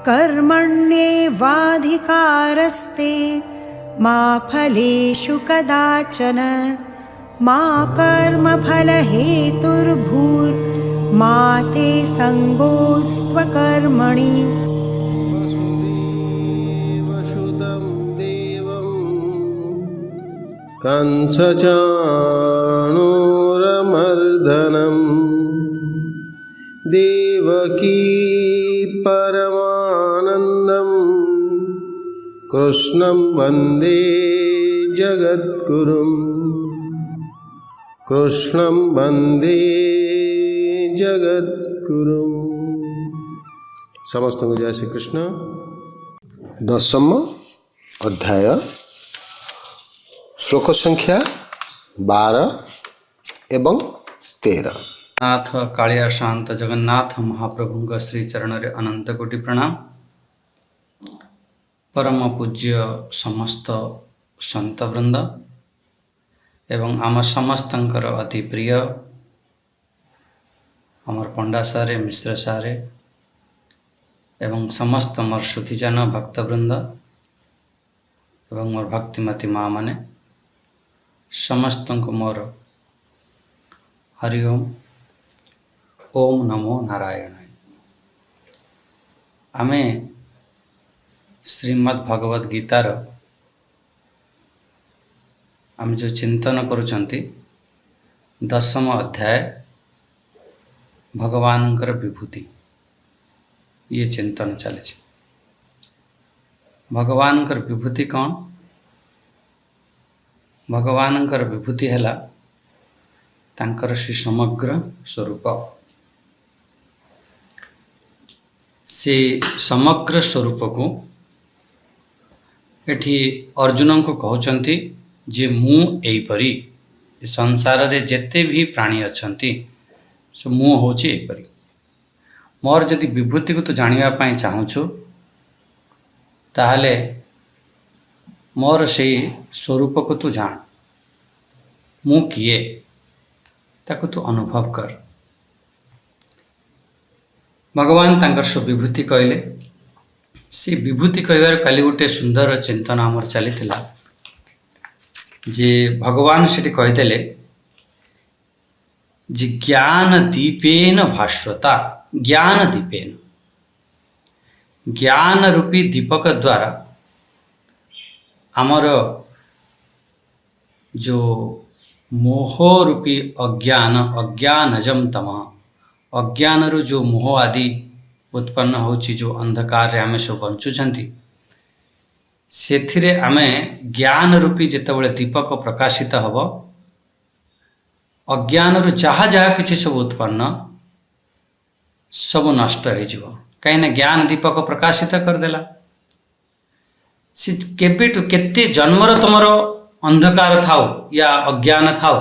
कर्मण्येवाधिकारस्ते मा फलेषु कदाचन मा कर्मफलहेतुर्भूर्मा ते सङ्गोऽस्त्वकर्मणि। वसुदेवसुतं देवं कंसचाणूरमर्दनं देवकी परमानन्दं कृष्णं वन्दे जगद्गुरुं कृष्णं वन्दे जगद्गुरुं। समस्त को जय श्री कृष्ण। 10म अध्याय श्लोक संख्या 12 एवं 13। नाथ कालिया शांत जगन्नाथ महाप्रभु श्री चरण रे अनंत कोटि प्रणाम। परम पूज्य समस्त संत वृंद एवं आम समस्तंकर अति प्रिय आमर पंडा सारे मिश्र सारे एवं समस्त मोर सुधीजन भक्तवृंद एवं मोर भक्तिमती माँ माने समस्त को मोर हरिओम ओम नमो नारायण। आमे श्रीमद् भगवद गीतार आम जो चिंतन करुचंती 10म अध्याय भगवानंकर विभूति ये चिंतन चले। भगवानंकर विभूति कौन? भगवानंकर विभूति हैला तांकर से समग्र स्वरूप। से समग्र स्वरूप को एठी अर्जुन को कहउचंती जे मु एपरी संसार रे जेते भी प्राणी अछंती से मु होची एपरी। मोर जदि विभूति को तू जानिबा पाई चाहूछु ताहले मोर से स्वरूप को तू जान। मु किए ताको तू अनुभव कर। भगवान तांकर सो विभूति कहले। से विभूति कहबार काली गोटे सुंदर चिंतन आमर चली जे भगवान से कहीदेले जे ज्ञान दीपेन भास्वता। ज्ञान दीपेन ज्ञान रूपी दीपक द्वारा आमर जो मोह रूपी अज्ञान अज्ञानजम तमः अज्ञान रु जो मोह आदि उत्पन्न होची जो अंधकार रे आमे सब बंचुछंती सेथिरे आमे ज्ञान रूपी जेतेबेले दीपक प्रकाशित हब अज्ञान रु जहाँ जहाँ किछि सब उत्पन्न सब नष्ट हो जीव। कहीं ज्ञान दीपक प्रकाशित करदेला। से केबेटू केते जन्मर तुमर अंधकार थाओ या अज्ञान थाओ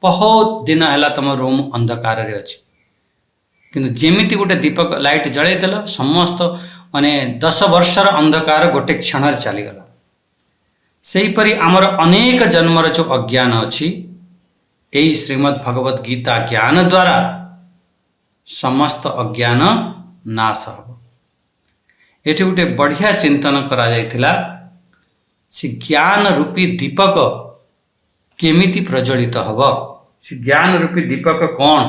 बहुत दिन है तुम रूम अंधकार रे अछि किंतु जेमिति गोटे दीपक लाइट जलैदेल समस्त माने 10 वर्षर अंधकार गोटे क्षण चलीगला। सेहीपरि आमर अनेक जन्मर जो अज्ञान अछि यही श्रीमद् भगवद गीता ज्ञान द्वारा समस्त अज्ञान नाश हो। एठी गोटे बढ़िया चिंतन करा जायतिला से ज्ञान रूपी दीपक केमिति प्रज्वलित हब। से ज्ञान रूपी दीपक कौन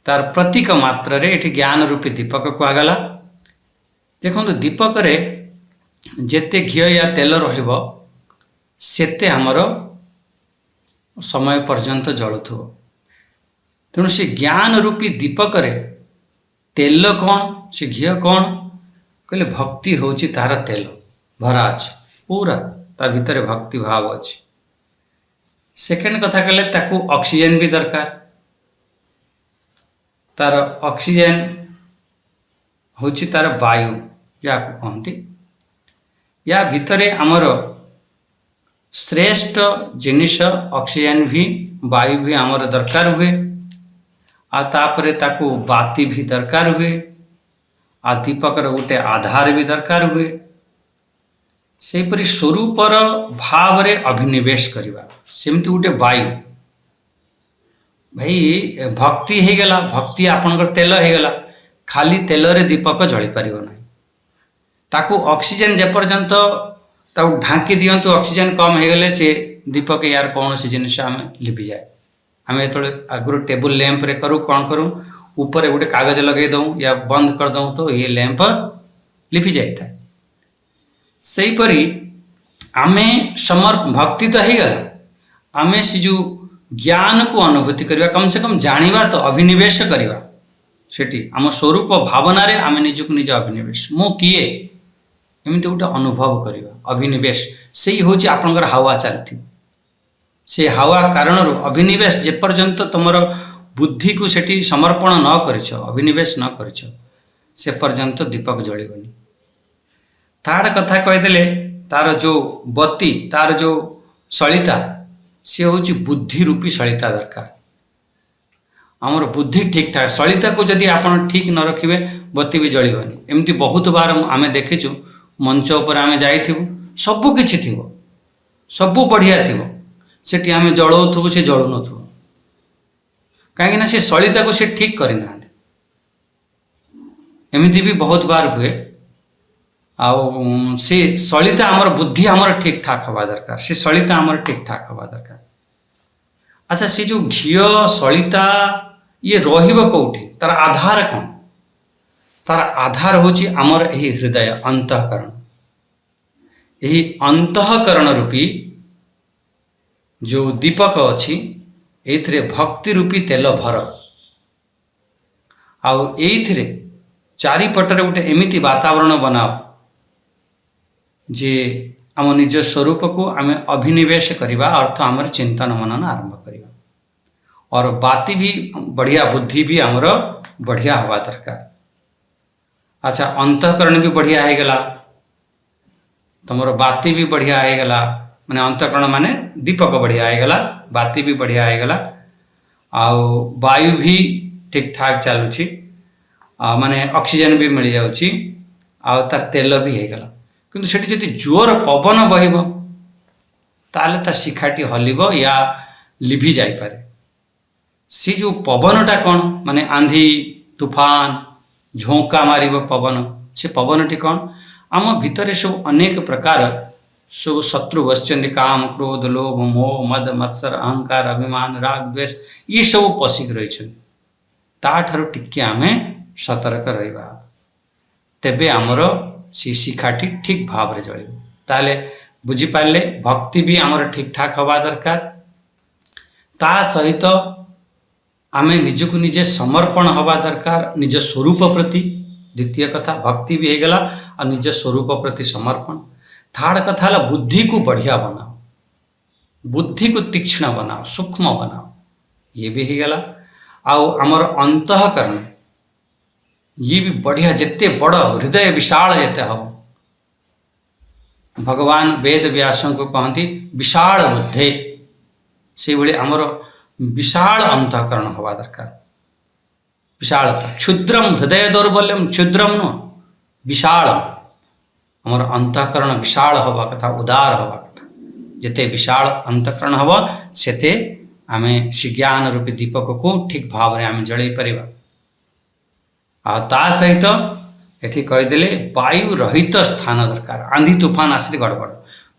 तार प्रतीक मात्र रे एठी ज्ञान रूपी दीपक कहगला। देखो दीपक रे जेते घी या तेल रहिबो सेते हमर समय पर्यंत जलुथो। तेणु से ज्ञान रूपी दीपक रे तेल कौन से घी कौन कहले भक्ति होची तार तेल भरा अछि पूरा ता भितरे भक्ति भाव अछि। सेकेंड कथा कहले ताकू ऑक्सीजन भी दरकार। तार ऑक्सीजन होची तार वायु या कहती या भितरे आमर श्रेष्ठ जिनिस ऑक्सीजन भी वायु भी आमर दरकार हुए आ तापरे ताकू बाती भी दरकार हुए आ दीपकर गोटे आधार भी दरकार हुए। सेपरी स्वरूपर भाव रे अभिनिवेश करिबा सेमती गोटे वायु भाई भक्ति हो गला। भक्ति आपनकर तेल हो गला खाली तेल रे दीपक जली पारिबो नहीं। ताकू ऑक्सीजन जेपर्यंत ताकू ढांकी दियंतु ऑक्सीजन कम हो गले से दीपक यार कौन सी जिनिस आम लिपि जाए। आम जो आगु टेबुल लैंप रे करूँ कौन करूँ ऊपर गोटे कागज लगे दूँ या बंद कर दूँ तो ये लैंप लिपि जाए था। सहीपरी आमे भक्ति तो हो गला आमे से जो ज्ञान को अनुभूति करवा कम से कम जानिबा तो अभिनिवेश करवा सेठी आम स्वरूप भावना रे आमे निजक निज अभिनिवेश मु किए एमती गोटे अनुभव करवा अभिनिवेश से ही हूँ आपंकर हावा चलती से हावा कारण अभिनिवेश जेपर्यंत तुम बुद्धि को सेठी समर्पण न करिछ अभिनिवेश न करिछ से पर्यंत दीपक जलिबनी। थार्ड कथा कहीदेले तार जो बत्ती तार जो सलिता सी हूँ बुद्धि रूपी सलिता दरकार। आमर बुद्धि ठीक ठाक सलिता को जदि आप ठीक न रखिए बत्ती भी जलिबनी। एमती बहुत बार आम देखीचु मंच उपर आम जाइथिबु सबु किछि थिबो सबु बढ़िया थिबो सेठी आम जलाउथबु से जलु नथबो कहीं से सलिता को से ठीक करना। एमती भी बहुत बार हुए से सलिता आमर बुद्धि आमर ठीक ठाक हवा दरकार से सलिता आमर ठीक ठाक हवा दरकार। अच्छा से जो घीओ सलिता ये रहिबो कोठी तार आधार कौन तार आधार होची आमर यही हृदय अंतःकरण यही अंतःकरण रूपी जो दीपक अच्छी एथिरे भक्ति रूपी तेल भर आउ एथिरे चारिपटरे गोटे एमिति वातावरण बनाओ जे आम निज स्वरूप को आम अभिनिवेश करवा अर्थ आमर चिंतन मनन आरंभ करवा और बाती भी बढ़िया बुद्धि भी आमर बढ़िया हवा दरकार। अच्छा अंतःकरण भी बढ़िया हो गला तुमर बाती भी बढ़िया हो गला माने अंतःकरण माने दीपक बढ़िया हो गला बाती भी बढ़िया हो गला आउ वायु भी ठीक ठाक चलुची माने ऑक्सीजन भी मिल जाउची आउ तार तेल भी हो गला किंतु सेठी जदि जोर पवन बहिबो ताले ता शिखाटी हलिबो या लिभि जाई पारे। सी जो पवनटा कौन माने आंधी तूफान झोंका मारिबो पवन से पवनटी कौन आम भितर सब अनेक प्रकार सब शत्रु बसचंदी काम क्रोध लोभ मोह मद मत्सर अहंकार अभिमान राग द्वेष ये सब पशिक रही ताठार टिके आम सतर्क रहिबा तेबे आमर सी शिखाटी ठीक भाव रे जलिबो। ताले बुझी पारले भक्ति भी आमर ठीक ठाक हवा दरकार ता सहित आमे निजको निजे समर्पण हवा दरकार निज स्वरूप प्रति। द्वितीय कथा भक्ति भी हो गला और निज स्वरूप प्रति समर्पण। थार्ड कथा है बुद्धि को बढ़िया बनाओ बुद्धि को तीक्ष्ण बनाओ सूक्ष्म बनाओ ये भी हो गला आउ आमर अंतःकरण ये भी बढ़िया जिते बड़ हृदय विशाल जिते हम भगवान वेद व्यास को कहती विशाल बुद्धे से भाई आमर विशाल अंतःकरण हवा दरकार विशालता क्षुद्रम हृदय दौर्बल्यम क्षुद्रम नु विशालम आमर अंतःकरण विशाल हवा कथा उदार हवा कथा जिते विशाल अंतःकरण हवा सेते आमे ज्ञान रूपी दीपक को ठीक भाव में आम जलई परिबा। ता सहित एठी कहीदेले वायु रहित स्थान दरकार आंधी तूफान आसले गड़बड़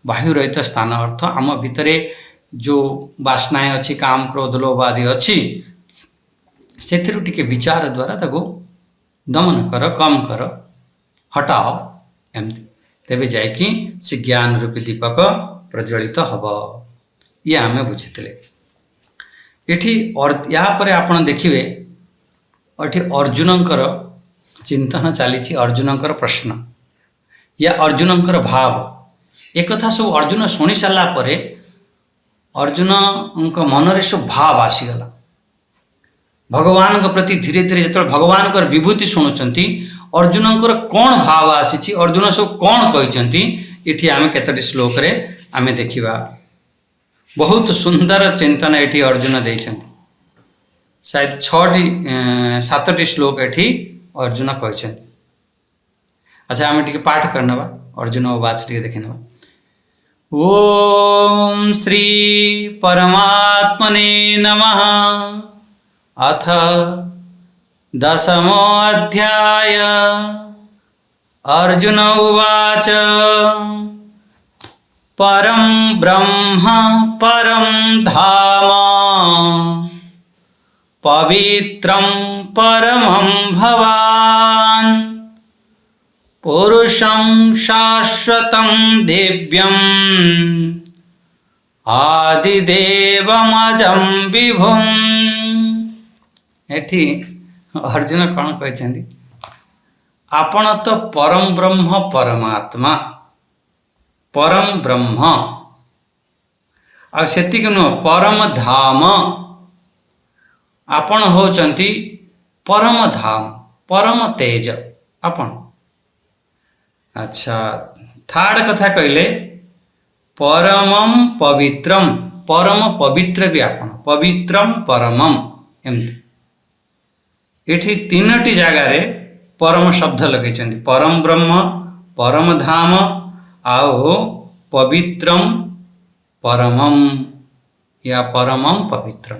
वायु रहित स्थान अर्थ आम भितरे जो वासनाएं अच्छी काम क्रोध लोभ आदि अच्छी से टिके विचार द्वारा ताको दमन कर कम कर हटाओ एमती तेबे जायकि से ज्ञान रूपी दीपक प्रज्वलित हब ये आमे बुझीते। एठी और या परे आपण देखिबे एठी अर्जुनंकर चिंतन चली अर्जुनंकर प्रश्न या अर्जुनंकर भाव एक कथा सब अर्जुन शुणी सारा परे अर्जुन मन रे सब भाव आसीगला भगवान के प्रति धीरे धीरे जो भगवान को विभूति शुणुंट अर्जुनंकर कौन भाव आसी अर्जुन सब कौन कहते ये आम केतोटी श्लोक रे आमे देखिबा बहुत सुंदर चिंतन ये अर्जुन देते शायद 6-7 श्लोक ये अर्जुन कहते। अच्छा आम टी पाठ करना अर्जुन वाच टी देखने ओम श्री परमात्मने नमः अथ 10मो अध्याय अर्जुन उवाच परं ब्रह्म परं धाम पवित्रं परमं भवान् पुरुषं शाश्वतं दिव्यम् आदिदेवमजं विभुम्। एठी अर्जुन कौन कहते आपण तो परम ब्रह्म परमात्मा परम ब्रह्म आ सेतिक नुह परम धाम आपण होचंती परम धाम परम तेज आपण। अच्छा थर्ड कथा कहले परमं पवित्रम परम पवित्र भी आपण पवित्रम परमम एमती एठी तीनटी जगार परम शब्द लगे परम ब्रह्म परम धाम आओ पवित्रम परमम या परमम पवित्रम।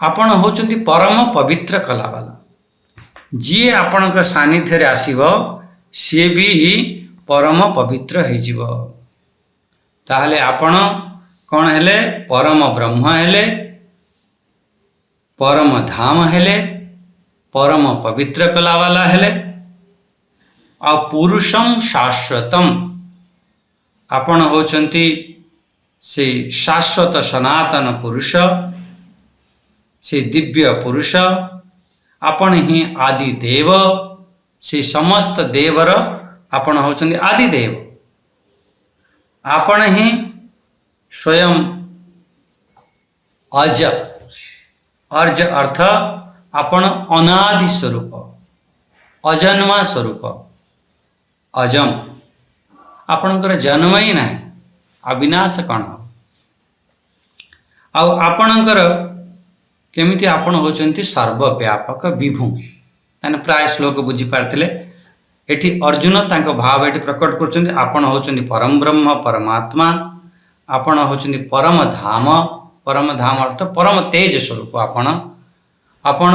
आपण होचंती परम पवित्र कला वाला जी आपणक सानिध्य रे आसीबो सी भी परम पवित्र हो जीव। ताहले आपण कौन हेले परम ब्रह्म हेले परम धाम हेले परम पवित्र कला वाला हेले आ पुरुषम शाश्वतम आपण होचंती से शाश्वत सनातन पुरुष से दिव्य पुरुष आपण ही आदि देव से समस्त देवर आपण होचंती आदि देव आपण ही स्वयं अज अर्ज अर्थ आपण अनादि स्वरूप अजन्मा स्वरूप अजम आपणकर जन्म ही ना अविनाश कण आपणकर केमिति आपण होचंती सर्वव्यापक विभु ताने प्राय श्लोक बुझी पारथिले एठी अर्जुन तांको भाव एठी प्रकट करछन्ती आपण होचंती परम ब्रह्म परमात्मा आपण होचंती परम धाम अर्थ परम तेज स्वरूप आपण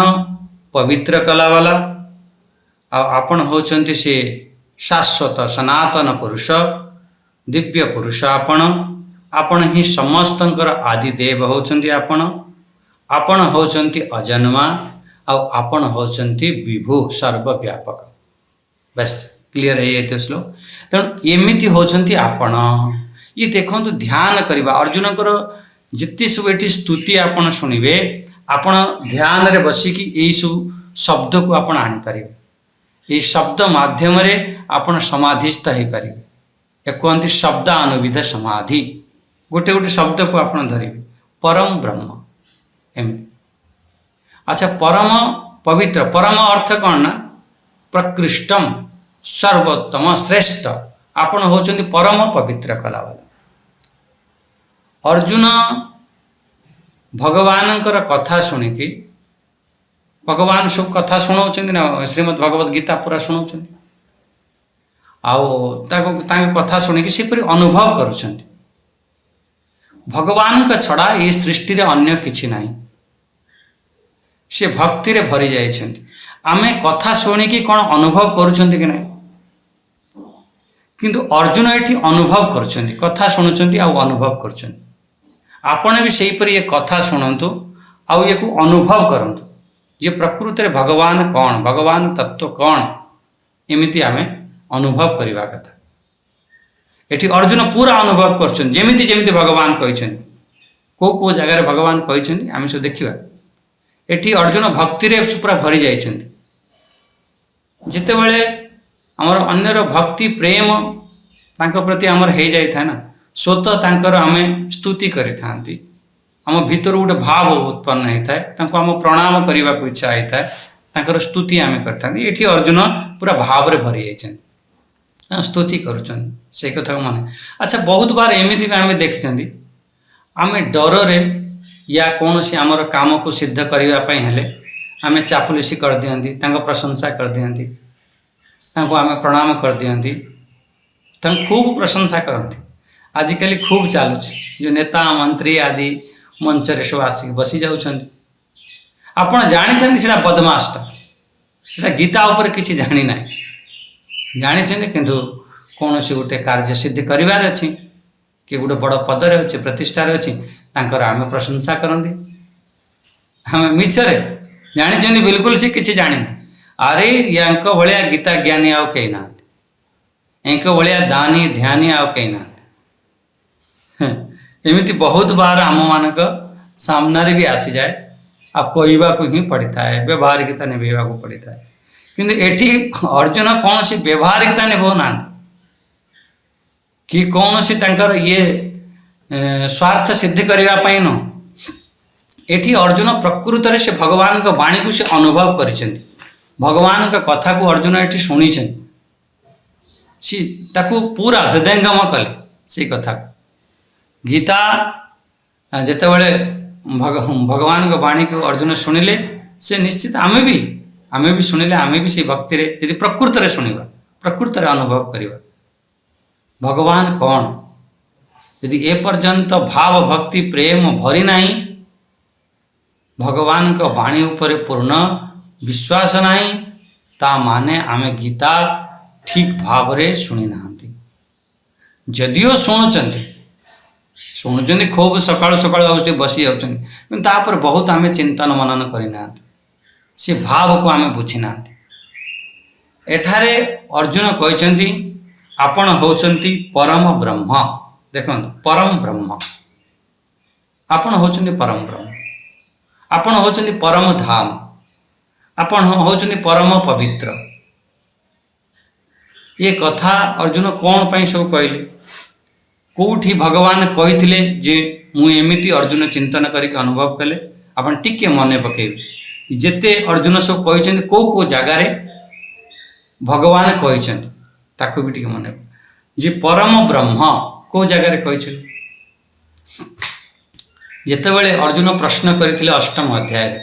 पवित्र कला वाला आपण होचंती से शाश्वत सनातन पुरुष दिव्य पुरुष आपण ही समस्तंकर आदि देव होचंती आपण होचंती अजन्मा आपण होचंती विभु सर्वव्यापक। बस क्लियर है ये श्लोक तेणु एमती होचंती आपण ये देखो ध्यान करवा अर्जुन को जिते सब ये स्तुति आपण शुणिबे आपण ध्यान रे बसिकी यही सब शब्द को आपण आनीपारे ये शब्द माध्यम रे आपण समाधिस्थ हो पारे कहते शब्दानुविध समाधि गोटे गोटे शब्द को आपण धरिबे परम ब्रह्म एमती। अच्छा परम पवित्र परम अर्थ कौन ना प्रकृष्टम सर्वोत्तम श्रेष्ठ आपण होचंती परम पवित्र कला वाला। अर्जुन भगवानकर कथा शुणिकी भगवान सब कथा शुणाउछन्ती ना श्रीमद् भगवत गीता पूरा शुणाउछन्ती कथा शुणिकी सेपरी अनुभव करुछन्ती भगवान का छड़ा ये सृष्टि रे अन्य किछि नाही से भक्ति रे भरी जाइछन्ती आमे कथा शुणिकी कौन अनुभव करुछन्ती कि नाही किंतु अर्जुन एठी अनुभव करुछन्ती कथा शुणुछन्ती आ अनुभव करुछन्ती आपण भी सही पर ये कथा शुणंतु आउ ये को अनुभव करंतु जे प्रकृति रे भगवान कौन भगवान तत्व कौन एमिति आमे अनुभव करवा कथा एठी अर्जुन पूरा अनुभव करछन जेमिति जेमिति भगवान कहिछन को जगह भगवान कहिछन आमे सब देखिबा एठी अर्जुन भक्ति रे पूरा भरी जाइछन्ति जिते बेले हमर अन्यर भक्ति प्रेम तांको प्रति हमर हे जाय था ना स्वतः तांकर आमे स्तुति करि थांती हम भीतर गोटे भाव उत्पन्न होता है तांको हम प्रणाम करने को इच्छा होता है तांकर स्तुति आमे करता एठी अर्जुन पूरा भाव रे भरी जाइछन स्तुति करुछन से कथा माने। अच्छा बहुत बार एमिति भी आमे देखिछन्ती आमे डर रे या कौन से आमर काम को सिद्ध करने हेले आमे चापुलिसी कर दियंती तांको प्रशंसा कर दियंती तांको आमे प्रणाम कर दियंती तांको खूब प्रशंसा करती आजिकल खूब चलुची जो नेता मंत्री आदि मंच रे सब आसिक बसी जाउछन्ती आपण जानिछन्ती सेटा बदमाशटा सेटा गीता ऊपर किछि जानि नाही ଜାଣିଛନ୍ତି କିନ୍ତୁ କୌଣସି ଗୋଟେ କାର୍ଯ୍ୟ ସିଦ୍ଧି କରିବାର ଅଛି କି ଗୋଟେ ବଡ଼ ପଦରେ ଅଛି ପ୍ରତିଷ୍ଠାରେ ଅଛି ତାଙ୍କର ଆମେ ପ୍ରଶଂସା କରନ୍ତି। ଆମେ ମିଛରେ ଜାଣିଛନ୍ତି ବିଲକୁଲ ସେ କିଛି ଜାଣିନି। ଆରେ ୟାଙ୍କ ଭଳିଆ ଗୀତା ଜ୍ଞାନୀ ଆଉ କେହି ନାହାନ୍ତି, ୟାଙ୍କ ଭଳିଆ ଦାନୀ ଧ୍ୟାନୀ ଆଉ କେହି ନାହାନ୍ତି। ଏମିତି ବହୁତ ବାର ଆମମାନଙ୍କ ସାମ୍ନାରେ ବି ଆସିଯାଏ ଆଉ କହିବାକୁ ହିଁ ପଡ଼ିଥାଏ, ବ୍ୟବହାରିକତା ନିଭେଇବାକୁ ପଡ଼ିଥାଏ। କିନ୍ତୁ ଏଠି ଅର୍ଜୁନ କୌଣସି ବ୍ୟବହାରିକତା ନିଭାଉନାହାନ୍ତି କି କୌଣସି ତାଙ୍କର ସ୍ୱାର୍ଥ ସିଦ୍ଧି କରିବା ପାଇଁ ନୁହଁ। ଏଠି ଅର୍ଜୁନ ପ୍ରକୃତରେ ସେ ଭଗବାନଙ୍କ ବାଣୀକୁ ସେ ଅନୁଭବ କରିଛନ୍ତି, ଭଗବାନଙ୍କ କଥାକୁ ଅର୍ଜୁନ ଏଠି ଶୁଣିଛନ୍ତି, ସେ ତାକୁ ପୁରା ହୃଦୟଙ୍ଗମ କଲେ। ସେଇ କଥାକୁ ଗୀତା ଯେତେବେଳେ ଭଗବାନଙ୍କ ବାଣୀକୁ ଅର୍ଜୁନ ଶୁଣିଲେ, ସେ ନିଶ୍ଚିତ ଆମେ ବି ଶୁଣିଲେ ଆମେ ବି ସେଇ ଭକ୍ତିରେ ଯଦି ପ୍ରକୃତରେ ଶୁଣିବା, ପ୍ରକୃତରେ ଅନୁଭବ କରିବା ଭଗବାନ କ'ଣ, ଯଦି ଏପର୍ଯ୍ୟନ୍ତ ଭାବ ଭକ୍ତି ପ୍ରେମ ଭରି ନାହିଁ, ଭଗବାନଙ୍କ ବାଣୀ ଉପରେ ପୂର୍ଣ୍ଣ ବିଶ୍ୱାସ ନାହିଁ, ତା ମାନେ ଆମେ ଗୀତା ଠିକ୍ ଭାବରେ ଶୁଣି ନାହାନ୍ତି। ଯଦିଓ ଶୁଣୁଛନ୍ତି ଖୁବ୍ ସକାଳୁ ସକାଳୁ ଆଉ ଟିକେ ବସି ଯାଉଛନ୍ତି, କିନ୍ତୁ ତାପରେ ବହୁତ ଆମେ ଚିନ୍ତନ ମନନ କରିନାହାନ୍ତି, ସେ ଭାବକୁ ଆମେ ବୁଝିନାହାନ୍ତି। ଏଠାରେ ଅର୍ଜୁନ କହିଛନ୍ତି ଆପଣ ହେଉଛନ୍ତି ପରମ ବ୍ରହ୍ମ। ଦେଖନ୍ତୁ, ପରମ ବ୍ରହ୍ମ, ଆପଣ ହେଉଛନ୍ତି ପରମ ବ୍ରହ୍ମ, ଆପଣ ହେଉଛନ୍ତି ପରମ ଧାମ, ଆପଣ ହେଉଛନ୍ତି ପରମ ପବିତ୍ର। ଏ କଥା ଅର୍ଜୁନ କ'ଣ ପାଇଁ ସବୁ କହିଲେ? କେଉଁଠି ଭଗବାନ କହିଥିଲେ ଯେ ମୁଁ ଏମିତି? ଅର୍ଜୁନ ଚିନ୍ତନ କରିକି ଅନୁଭବ କଲେ। ଆପଣ ଟିକେ ମନେ ପକାଇବେ, ଯେତେ ଅର୍ଜୁନ ସବୁ କହିଛନ୍ତି କେଉଁ ଜାଗାରେ ଭଗବାନ କହିଛନ୍ତି ତାକୁ ବି ଟିକେ ମନେ ଯେ ପରମ ବ୍ରହ୍ମ କେଉଁ ଜାଗାରେ କହିଛନ୍ତି। ଯେତେବେଳେ ଅର୍ଜୁନ ପ୍ରଶ୍ନ କରିଥିଲେ ଅଷ୍ଟମ ଅଧ୍ୟାୟରେ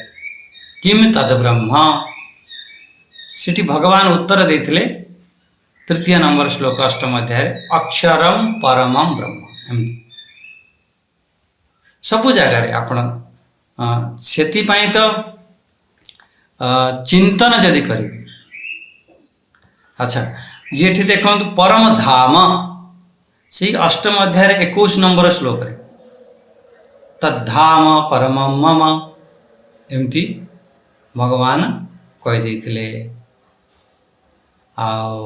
କିମ୍ ତଦ୍ ବ୍ରହ୍ମ, ସେଠି ଭଗବାନ ଉତ୍ତର ଦେଇଥିଲେ ତୃତୀୟ ନମ୍ବର ଶ୍ଲୋକ ଅଷ୍ଟମ ଅଧ୍ୟାୟରେ ଅକ୍ଷରମ୍ ପରମମ୍ ବ୍ରହ୍ମ। ଏମିତି ସବୁ ଜାଗାରେ ଆପଣ ସେଥିପାଇଁ ତ ଚିନ୍ତନ ଯଦି କରିବେ। ଆଚ୍ଛା, ଏଠି ଦେଖନ୍ତୁ ପରମ ଧାମ, ସେଇ ଅଷ୍ଟମ ଅଧ୍ୟାୟରେ 21 ନମ୍ବର ଶ୍ଲୋକରେ ତଦ୍ଧାମ ପରମଂ ମମ ଏମିତି ଭଗବାନ କହିଦେଇଥିଲେ। ଆଉ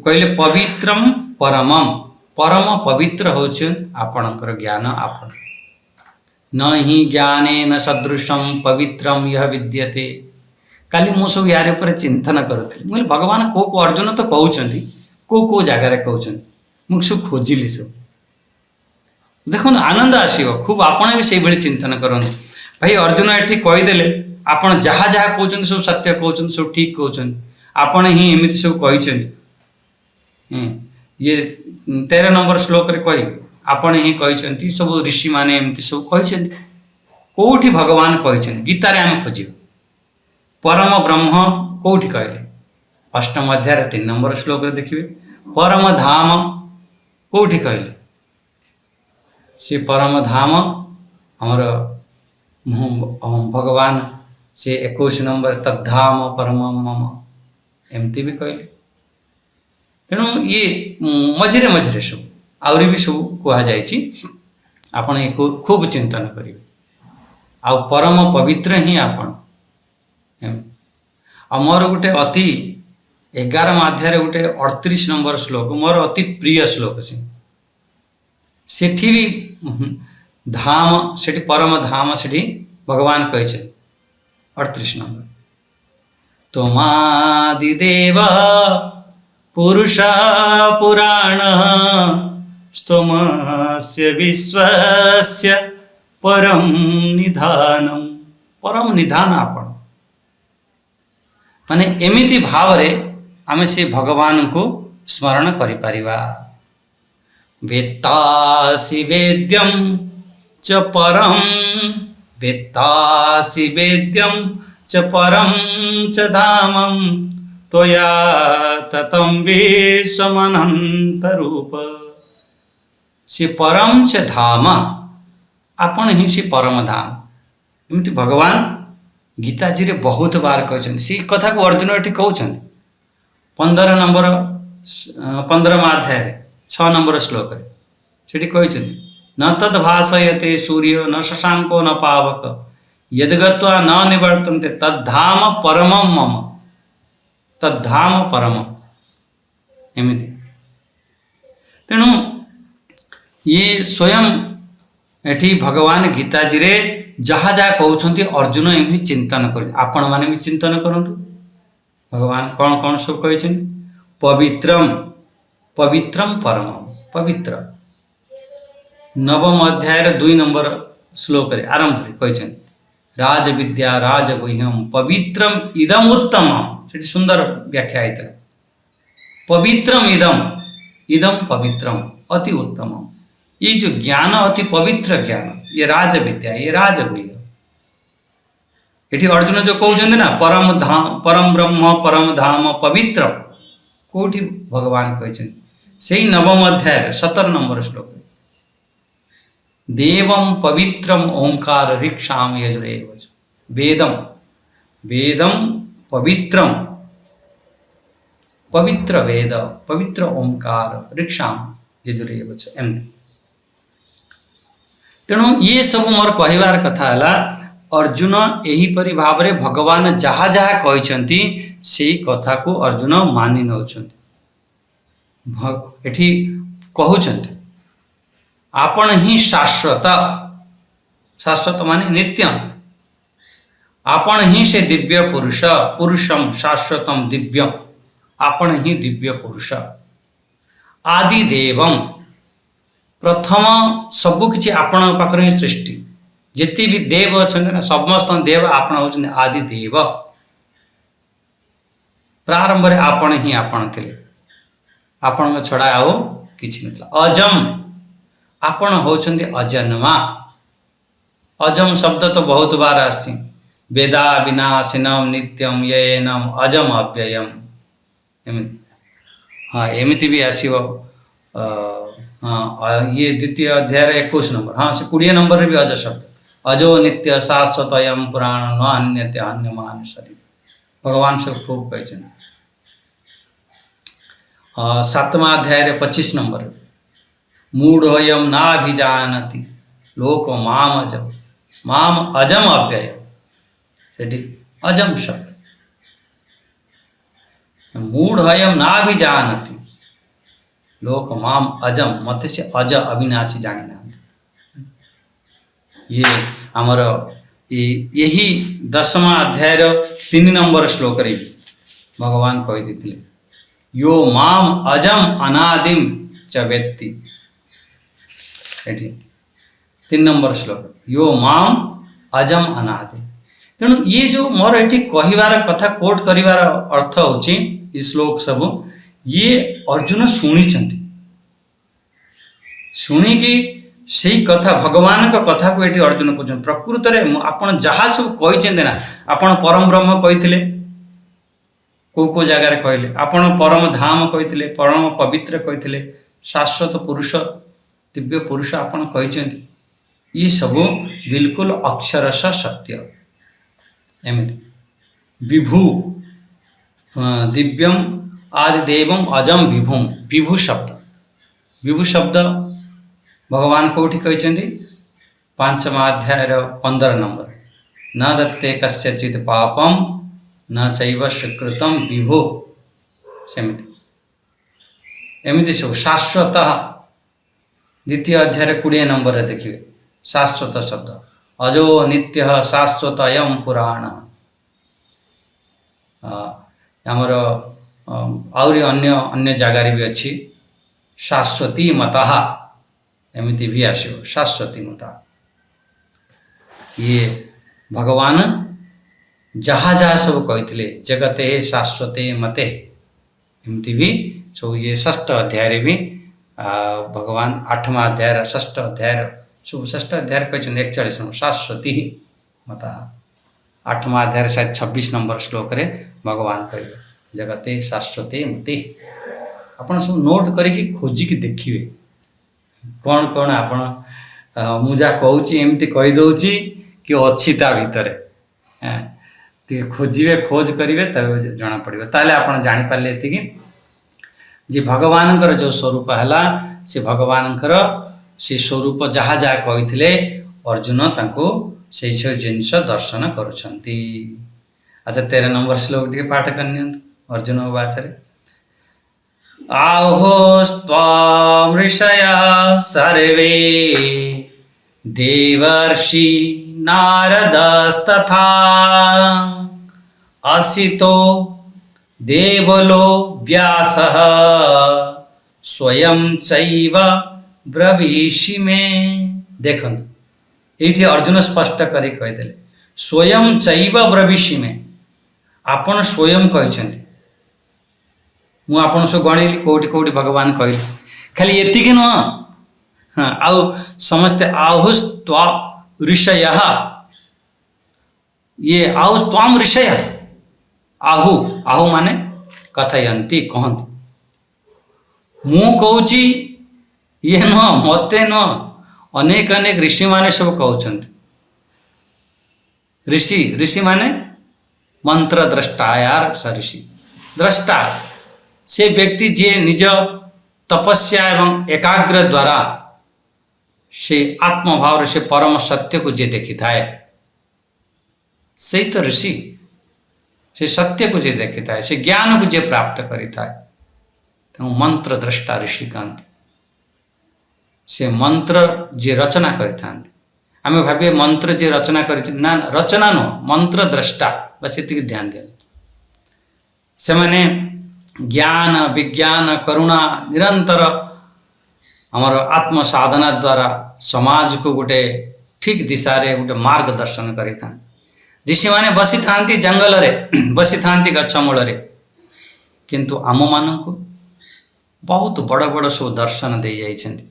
କହିଲେ ପବିତ୍ରମ୍ ପରମମ୍, ପରମ ପବିତ୍ର ହେଉଛନ୍ତି ଆପଣଙ୍କର ଜ୍ଞାନ। ଆପଣ ନ ହିଁ ଜ୍ଞାନେନ ସଦୃଶଂ ପବିତ୍ରମ୍ ୟଃ ବିଦ୍ୟତେ। କାଲି ମୁଁ ସବୁ ୟାର ଉପରେ ଚିନ୍ତନ କରୁଥିଲି, ମୁଁ କହିଲି ଭଗବାନ କେଉଁ ଅର୍ଜୁନ ତ କହୁଛନ୍ତି, କେଉଁ ଜାଗାରେ କହୁଛନ୍ତି, ମୁଁ ସବୁ ଖୋଜିଲି ସବୁ। ଦେଖନ୍ତୁ ଆନନ୍ଦ ଆସିବ ଖୁବ୍, ଆପଣ ବି ସେଇଭଳି ଚିନ୍ତନ କରନ୍ତୁ। ଭାଇ ଅର୍ଜୁନ ଏଠି କହିଦେଲେ ଆପଣ ଯାହା ଯାହା କହୁଛନ୍ତି ସବୁ ସତ୍ୟ କହୁଛନ୍ତି, ସବୁ ଠିକ୍ କହୁଛନ୍ତି, ଆପଣ ହିଁ ଏମିତି ସବୁ କହିଛନ୍ତି। 13 ନମ୍ବର ଶ୍ଲୋକରେ କହିବେ ଆପଣ ହିଁ କହିଛନ୍ତି, ସବୁ ଋଷିମାନେ ଏମିତି ସବୁ କହିଛନ୍ତି। କେଉଁଠି ଭଗବାନ କହିଛନ୍ତି? ଗୀତାରେ ଆମେ ଖୋଜିବା ପରମ ବ୍ରହ୍ମ କେଉଁଠି କହିଲେ? ଅଷ୍ଟମ ଅଧ୍ୟାୟରେ 3 ନମ୍ବର ଶ୍ଲୋକରେ ଦେଖିବେ। ପରମ ଧାମ କେଉଁଠି କହିଲେ? ସେ ପରମ ଧାମ ଆମର ଭଗବାନ ସେ 21 ନମ୍ବର ତଦ୍ଧାମ ପରମଂ ମମ ଏମିତି ବି କହିଲେ। ତେଣୁ ମଝିରେ ମଝିରେ ସବୁ ଆହୁରି ବି ସବୁ କୁହାଯାଇଛି, ଆପଣ ଖୁବ୍ ଚିନ୍ତନ କରିବେ। ଆଉ ପରମ ପବିତ୍ର ହିଁ ଆପଣ। ଆଉ ମୋର ଗୋଟେ ଅତି 11 ଅଧ୍ୟାୟରେ ଗୋଟେ 38 ନମ୍ବର ଶ୍ଲୋକ, ମୋର ଅତି ପ୍ରିୟ ଶ୍ଲୋକ। ସେଠି ବି ଧାମ, ସେଠି ପରମ ଧାମ, ସେଠି ଭଗବାନ କହିଛନ୍ତି 38 ନମ୍ବର ତୋମାଦିଦେବ ପୁରୁଷ ପୁରାଣ ସ୍ତୋମସ୍ୟ ବିଶ୍ୱସ୍ୟ ପରମ ନିଧାନମ୍। ପରମ ନିଧାନ ଆପଣ, ମାନେ ଏମିତି ଭାବରେ ଆମେ ସେ ଭଗବାନଙ୍କୁ ସ୍ମରଣ କରିପାରିବା। ବେତ୍ତାସି ବେଦ୍ୟଂ ଚ ପରଂ, ବେତ୍ତାସି ବେଦ୍ୟଂ ଚ ପରଂ ଚ ଧାମଂ ତ୍ୱୟା ତତଂ ବିଶ୍ୱମନନ୍ତ ରୂପ। ସେ ପରମ ଚ ଧାମ, ଆପଣ ହିଁ ସେ ପରମ ଧାମ। ଏମିତି ଭଗବାନ गीताजी रे बहुत बार कहते से कथा को अर्जुन ये कहते 15 अध्याय 6 नंबर श्लोक से कहते न तद भाषयते सूर्य न शशांको न पावक यद्गत्वा न निवर्तन्ते तद्धाम परमं मम तद्धाम परम एमती। तेणु ये स्वयं एठी भगवान गीताजी रे जहाँ जहाँ कहते अर्जुन एमती चिंतन कर आपण मैंने भी चिंतन करूँ भगवान कौन कौन सब कही पवित्रम पवित्रम परम पवित्र 9 अध्याय 2 नंबर श्लोक आरंभ कही राज विद्या राज गुह्यम पवित्रम इदम उत्तम से सुंदर व्याख्या होता पवित्रम इदम इदम पवित्रम अति उत्तम ये जो ज्ञान अति पवित्र ज्ञान ये राज विद्या ये राज गुह्य ये अर्जुन जो कहते ना परम धाम परम ब्रह्म परम धाम पवित्र कोटि भगवान कहते से 9 अध्याय 17 नंबर श्लोक देवं पवित्रम ओंकार ऋक्षाम यजुरेव वेदम वेदम पवित्रम पवित्र वेद पवित्र ओंकार ऋक्षाम यजुरेव एमती। तेणु ये सब मोर कहबार कथा है अर्जुन यहीपरि भाव में भगवान जहाँ जहाँ कहते से कथा को अर्जुन मानि नौ एठी कहते आपण ही शाश्वत शाश्वत माने नित्य आपण ही से दिव्य पुरुष पुरुषम शाश्वतम दिव्यम आपण ही दिव्य पुरुष आदि देवम प्रथम सबु किछि आपण पाखरे ही सृष्टि जेति भी देव अच्छा ना समस्त देव आपण होचने आदि देव प्रारंभ रे आपण ही आपण थिले आपण छड़ा आओ किछि नथला अजम आपण होचंदी अजन्मा अजम शब्द तो बहुत बार आसी वेदा विनाशिनम नित्यम येनम अजम अव्ययम हाँ एमती भी आसो हाँ ये द्वितीय अध्याय 21 नंबर हाँ से 20 नंबर भी अज शब्द अजो नित्य शाश्वतयम पुराण न अन्यते अन्यमान शरीर भगवान से खूब कहते 7वां अध्याय 25 नंबर मूढ़ोयम नाभिजानति लोको माम अजम अव्यय सेठी अजम शब्द मूढ़ोयम नाभिजानति लोक माम अजम मत से अज अविनाशी जानी ना ये आमर यही 10वां अध्याय 3 नंबर श्लोक रे भगवान कही देते यो माम अजम अनादिम च वेत्ति 3 नंबर श्लोक यो माम अजम अनादि। तेणु ये जो मोर ये कहबार कथा कोट करिवार अर्थ होची इस श्लोक सब ये अर्जुन शुणिकी से कथा भगवान का कथा को ये अर्जुन कहते प्रकृत में आपन जहाँ सब कही ना आपन परम ब्रह्म कही को जगार कहले आपन परम धाम कही परम पवित्र कही शाश्वत पुरुष दिव्य पुरुष आपन कही ये सब बिल्कुल अक्षरश सत्य एमती विभु दिव्यम आदि देवम अजम विभुम विभु शब्द भगवान कोठी कहते 5वां अध्याय 15 नंबर न दत्ते कस्यचित् पापम न चैव सुकृतम विभु सेमती एमती सब शाश्वत द्वितीय अध्याय 20 नंबर देखिए शाश्वत शब्द अजो नित्य शाश्वत अयम पुराण आमर आहरी अन्य अन्य जगार भी अच्छी शाश्वती मता एमती भी आसो शाश्वती मता ये भगवान जहाँ जहाँ सब कही जगते शाश्वते मते एमती भी सब ये 6ठ अध्याय भी भगवान 8वां अध्याय 6ठ अध्याय सब 6ठ अध्याय कहते 41 नंबर शाश्वती मता 8वां अध्याय शायद 26 नंबर श्लोक रे भगवान कहे जगते शाश्वते मते आपण सब नोट करके खोजिकी देखिए कौन कौन आपण मुझा कहूँ एमती कहीदे कि अच्छी ता भितर ଟିକେ ଖୋଜିବେ ଖୋଜ କରିବେ ତେବେ ଜଣା ପଡ଼ିବ। ତାହେଲେ ଆପଣ ଜାଣିପାରିଲେ ଏତିକି ଯେ ଭଗବାନଙ୍କର ଯେଉଁ ସ୍ୱରୂପ ହେଲା ସେ ଭଗବାନଙ୍କର ସେ ସ୍ୱରୂପ ଯାହା ଯାହା କହିଥିଲେ ଅର୍ଜୁନ ତାଙ୍କୁ ସେଇ ସବୁ ଜିନିଷ ଦର୍ଶନ କରୁଛନ୍ତି। ଆଚ୍ଛା 13 ନମ୍ବର ଶ୍ଲୋକ ଟିକେ ପାଠ କରିନିଅନ୍ତୁ ଅର୍ଜୁନ ବାଚରେ। ଆହୋସ୍ତ୍ୱାଂ ଋଷୟଃ ସର୍ବେ ଦେବର୍ଷି ନାରଦସ୍ତଥା ଅସିतो ଦେବଲୋ ବ୍ୟାସଃ ସ୍ୱୟଂ ଚୈବ ବ୍ରବୀଷି ମେ। ଦେଖନ୍ତୁ ଏଇଠି ଅର୍ଜୁନ ସ୍ପଷ୍ଟ କରି କହିଦେଲେ ସ୍ୱୟଂ ଚୈବ ବ୍ରବୀଷି ମେ, ଆପଣ ସ୍ୱୟଂ କହିଛନ୍ତି। ମୁଁ ଆପଣ ସବୁ ଗଣିଲି କେଉଁଠି କେଉଁଠି ଭଗବାନ କହିଲେ, ଖାଲି ଏତିକି ନୁହଁ। ହଁ, ଆଉ ସମସ୍ତେ ଆହୁସ୍ତ୍ୱା ଋଷୟଃ, ଇଏ ଆହୁସ୍ତ୍ୱାଂ ଋଷୟଃ, ଆହୁ ଆହୁ ମାନେ କଥୟନ୍ତି କହନ୍ତି। ମୁଁ କହୁଛି ଇଏ ନୁହଁ, ମୋତେ ନୁହଁ, ଅନେକ ଅନେକ ଋଷିମାନେ ସବୁ କହୁଛନ୍ତି। ऋषि ऋषि माने मंत्र द्रष्टा, यार स ऋषि द्रष्टा से व्यक्ति जे निज तपस्या एवं एकाग्र द्वारा से आत्मभाव से परम सत्य को जे देखी थाए से तो ऋषि, से सत्य को जे देखी थाए, से ज्ञान को जे प्राप्त करी थाए तो मंत्र द्रष्टा ऋषि कहते। से मंत्र जे रचना करी थांती, आम भावे मंत्र जे रचना कर ना, रचना नुह मंत्र द्रष्टा, बस ये ध्यान दिखाते। से माने ज्ञान विज्ञान करुणा निरंतर आमर आत्म साधना द्वारा समाज को गोटे ठीक दिशा रे गोटे मार्गदर्शन करि था। ऋषि माने बसी थांती जंगल रे, बसी थांती गछमूल रे, किंतु आम मानक बहुत बड़ बड़ सब दर्शन दे जाइछन्ति।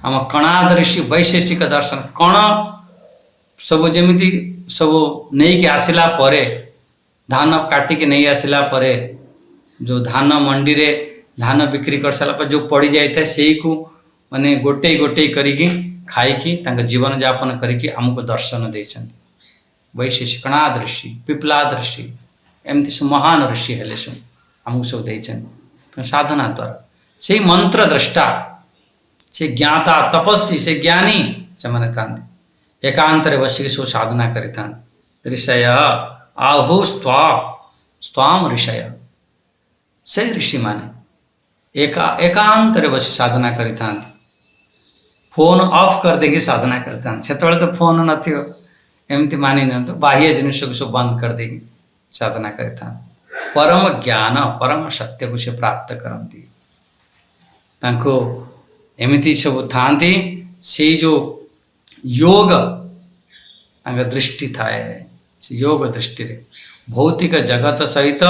आम कणाद ऋषि वैशेषिक दर्शन कण सब जमिति सब नहीं कि आसिला परे, धान काटिकी नहीं आसिला परे जो धान मंडी रे धान बिक्री कर सारा पर जो पड़ी जाए से को माने गोटे गोटे करिकी खाइकी तांका जीवन यापन करिकी हमको दर्शन देछन। वैशेषिक कणाद ऋषि, पिपलाद ऋषि, एमती सब महान ऋषि हेले सब हमको सब देछन साधना द्वारा। से मंत्र द्रष्टा, से ज्ञाता तपस्वी, से ज्ञानी से माने थांती एकांतरे बसिक सब साधना करि थांती। ऋषय आहुस्त्वां ऋषय, से ऋषि माने एकांतरे बसी साधना करि थांती। फोन ऑफ कर देगी साधना करता से तो फोन नथियो एमती मानि न तो बाह्य जिनिस को सब बंद कर देगी साधना करता। परम ज्ञान परम सत्य को से प्राप्त करती तांको एमती सब थांती। से जो योग तांका दृष्टि थाए, से योग दृष्टि रे भौतिक जगत सहित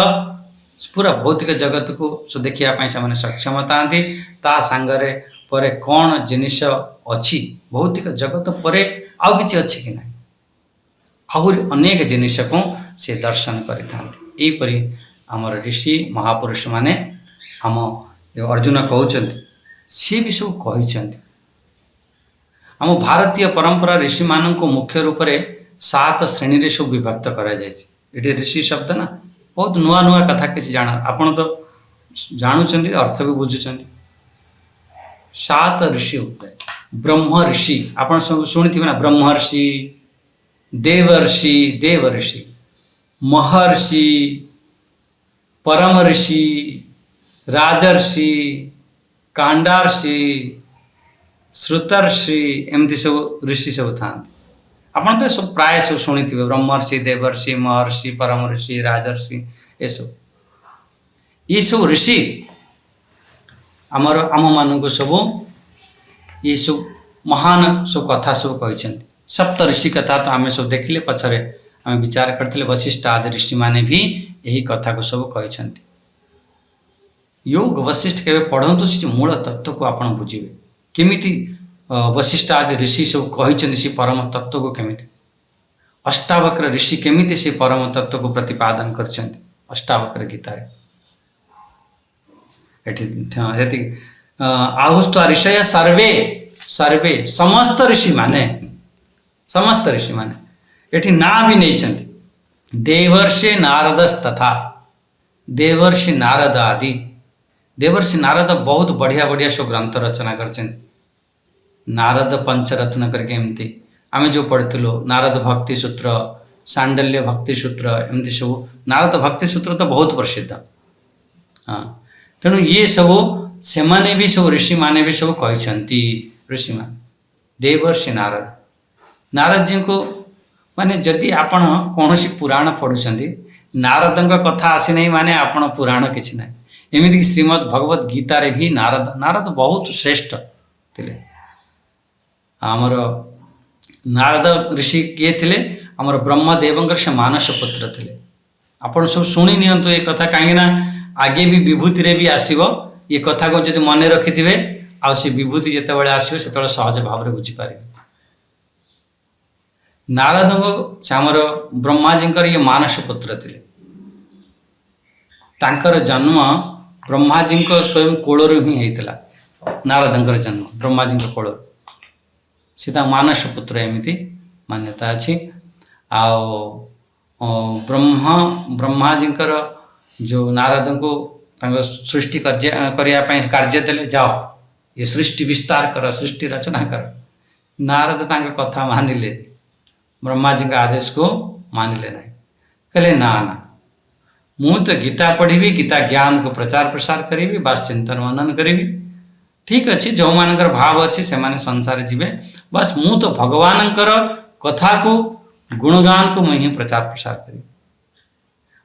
पूरा भौतिक जगत को सो देखिया पाई से माने सक्षम थांती। ता सांगरे परे कौन जिनिस अच्छी भौतिक जगत परे आउ किछि अच्छी कि ना, आहुरी अनेक जिनिस को से दर्शन करि थांती। एपरि आमर ऋषि महापुरुष माने आम जो अर्जुन कहउछन्ति सी भी सब कहिछन्ति। आम भारतीय परंपरा ऋषि मानन को मुख्य रूप रे 7 श्रेणी रे सब विभक्त करा जायछि। एटी ऋषि शब्द ना बहुत नुआ नुआ कथा किछि जाना आपण तो जानुछन्ति अर्थ भी बुझुछन्ति। 7 ऋषि होते ब्रह्म ऋषि आपण शुणिथिबे ना, ब्रह्म ऋषि, देवर्षि, देव ऋषि, महर्षि, परम ऋषि, राजर्षि, कांडार्षि, श्रुतर्षि, एमती सब ऋषि सब था। आपण तो सब प्राय सब शुणिथिबे ब्रह्मर्षि, देवर्षि, महर्षि, परम ऋषि, राजर्षि, ये सब ऋषि आमर आम मानक सब ये सब महान सब कथा सब कही। सप्त ऋषि कथा तो आम सब देखिले पछरे आम विचार करते वशिष्ठ आदि ऋषि माने भी यही कथा को सब कही। योग वशिष्ठ के पढ़ंतु से मूल तत्व को आपण बुझिबे केमिति वशिष्ठ आदि ऋषि सब कही से परम तत्व को केमिति अष्टावक्र ऋषि केमिति से परम तत्व को प्रतिपादन करछन्ति अष्टावक्र गीता रे। एठी आहुस्त्वा ऋषय सर्वे सर्वे समस्त ऋषि माने एठी ना भी नहीं छन्ति देवर्षि नारदस्तथा देवर्षि नारद आदि देवर्षि नारद बहुत बढ़िया बढ़िया सब ग्रंथ रचना कर नारद पंचरत्न करके एमती आम जो पढ़िलु नारद भक्ति सूत्र सांडल्य भक्ति सूत्र एमती सब नारद भक्ति सूत्र तो बहुत प्रसिद्ध। हाँ तेणु ये सब से माने भी सब ऋषि माने भी सब कहते ऋषि मान देवर्षि नारद नारद जी को माने जदि आपण कौन पुराण पढ़ुं नारद कथा आसी नहीं माने आपण पुराण किसी ना एमती श्रीमद् भगवत गीतार भी नारद नारद बहुत श्रेष्ठ थिले। आमर नारद ऋषि किए थे आमर ब्रह्मदेव से मानस पुत्र थे। आपण सब शुणी नियंतु ये कथा कहीं आगे भी विभूति रे भी आसीबो ये कथा को जब मन रखिथिबे आ से विभूति जेते बळे आसीबे सेते सहज भाव में बुझी पारे। नारद को आमर ब्रह्माजी ये मानस पुत्र थे। तांकर जन्म ब्रह्माजी स्वयं कोलरू ही होता नारदंकर जन्म ब्रह्माजी कोलरू सीता मानस पुत्र एमती मान्यता अच्छी। ब्रह्माजींकर जो नारद को सृष्टि कार्य देले जाओ ये सृष्टि विस्तार कर सृष्टि रचना कर नारद तांका कथा मानिले ब्रह्माजी का आदेश को मानिले नहीं कहले ना ना मु तो गीता पढ़ी गीता ज्ञान को प्रचार प्रसार करी बास चिंतन मनन करी ठीक अच्छे जो मानकर भाव अच्छे से माने संसार जीवे बस मु तो भगवानंकर कथा को गुणगान को मुझे प्रचार प्रसार करी